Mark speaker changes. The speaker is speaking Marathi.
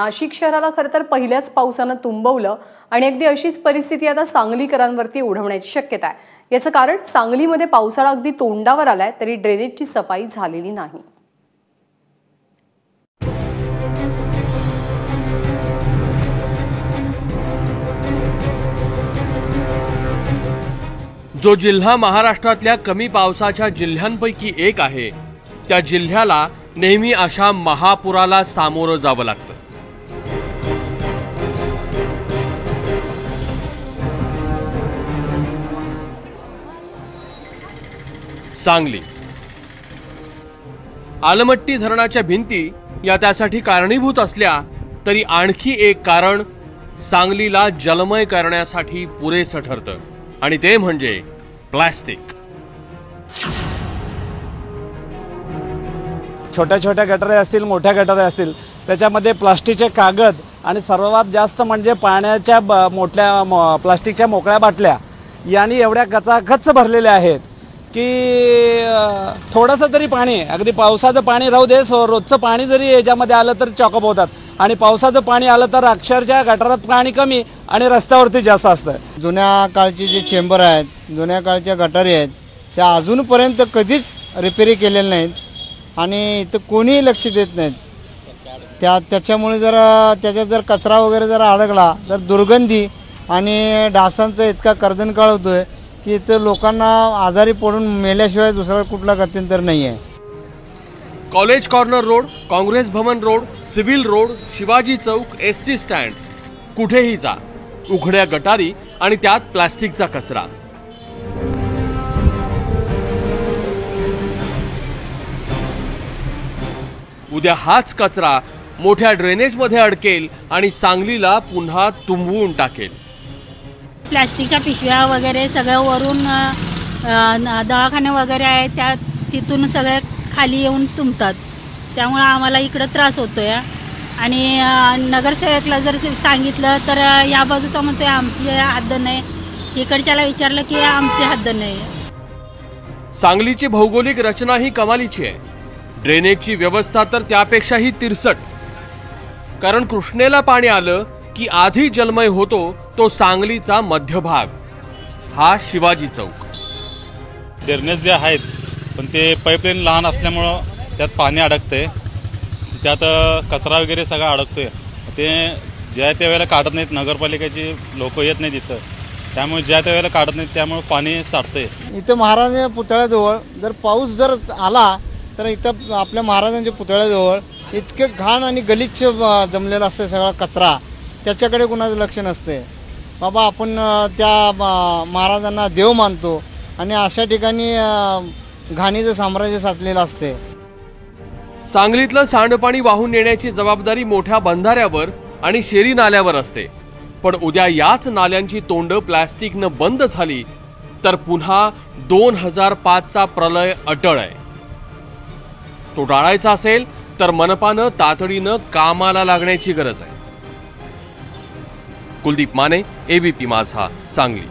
Speaker 1: नाशिक शहराला खरं तर पहिल्याच पावसानं तुंबवलं आणि अगदी अशीच परिस्थिती आता सांगलीकरांवरती ओढवण्याची शक्यता आहे। याचं कारण सांगलीमध्ये पावसाळा अगदी तोंडावर आलाय तरी ड्रेनेजची सफाई झालेली नाही।
Speaker 2: जो जिल्हा महाराष्ट्रातल्या कमी पावसाच्या जिल्ह्यांपैकी एक आहे, त्या जिल्ह्याला नेहमी अशा महापुराला सामोरं जावं लागतं। सांगली आलमट्टी धरणाच्या भिंती या त्यासाठी कारणीभूत असल्या तरी आणखी एक कारण सांगलीला जलमय करण्यासाठी पुरेसं ठरतं आणि ते म्हणजे प्लास्टिक।
Speaker 3: छोट्या छोट्या गटारे असतील, मोठ्या गटारे असतील, त्याच्यामध्ये प्लास्टिकचे कागद आणि सर्वात जास्त म्हणजे पाण्याच्या मोठ्या प्लास्टिकच्या मोकळ्या बाटल्या यांनी एवढ्या गचागच भरलेल्या आहेत की थोडंसं तरी पाणी, अगदी पावसाचं पाणी राहू दे, रोजचं पाणी जरी याच्यामध्ये आलं तर चॉकअप होतात आणि पावसाचं पाणी आलं तर अक्षरशः गटारात पाणी कमी आणि रस्त्यावरती जास्त असतं।
Speaker 4: जुन्या काळचे जे चेंबर आहेत, जुन्या काळच्या गटारी आहेत, त्या अजूनपर्यंत कधीच रिपेरी केलेल्या नाहीत आणि इथं कोणीही लक्ष देत नाहीत। त्याच्यामुळे जर त्याच्यात जर कचरा वगैरे जर अडकला तर दुर्गंधी आणि डासांचा इतका कर्दनकाळ होतोय की इथं लोकांना आजारी पडून मेल्याशिवाय दुसरा कुठला गत्यंतर नाही आहे।
Speaker 2: कॉलेज कॉर्नर रोड, काँग्रेस भवन रोड, सिव्हिल रोड, शिवाजी चौक, एसटी स्टँड, कुठेही जा, उघड्या गटारी आणि त्यात प्लास्टिकचा कचरा। उद्या हाच कचरा मोठ्या ड्रेनेजमध्ये अडकेल आणि सांगलीला पुन्हा तुंबवून टाकेल।
Speaker 5: प्लास्टिकच्या पिशव्या वगैरे सगळं वरून दवाखाने वगैरे आहे त्या तिथून सगळे खाली येऊन तुंबतात, त्यामुळे आम्हाला इकडं त्रास होतोय। आणि नगरसेवकला जर सांगितलं तर या बाजूचा म्हणतोय आमची हद्द नाही, इकडच्याला विचारलं की आमची हद्द नाही।
Speaker 2: सांगलीची भौगोलिक रचना ही कमालीची आहे, ड्रेनेजची व्यवस्था तर त्यापेक्षाही तिरसट। कारण कृष्णेला पाणी आलं की आधी जलमय होतो तो सांगलीचा मध्यभाग, हा शिवाजी चौक।
Speaker 6: ड्रेनेज जे आहेत पण ते पाईपलाईन लहान असल्यामुळं त्यात पाणी अडकते, त्यात कचरा वगैरे सगळा अडकतोय। ते ज्या त्या वेळेला काढत नाहीत, नगरपालिकेची लोक येत नाहीत इथं, त्यामुळे ज्या त्या वेळेला काढत नाहीत त्यामुळे पाणी साठतंय।
Speaker 4: इथं महाराजांच्या पुतळ्याजवळ जर पाऊस जर आला तर इथं आपल्या महाराजांच्या पुतळ्याजवळ इतके घाण आणि गलिच्छ जमलेला असते सगळा कचरा, त्याच्याकडे कुणाचं लक्ष नसते। बाबा आपण त्या महाराजांना देव मानतो आणि अशा ठिकाणी घाणीचं साम्राज्य साचलेलं असते।
Speaker 2: सांगलीतलं सांडपाणी वाहून नेण्याची जबाबदारी मोठ्या बंधाऱ्यावर आणि शेरी नाल्यावर असते, पण उद्या याच नाल्यांची तोंड प्लास्टिकनं बंद झाली तर पुन्हा 2005चा प्रलय अटळ आहे। तो टाळायचा असेल तर मनपानं तातडीनं कामाला लागण्याची गरज आहे। कुलदीप माने, एबीपी माझा, सांगली।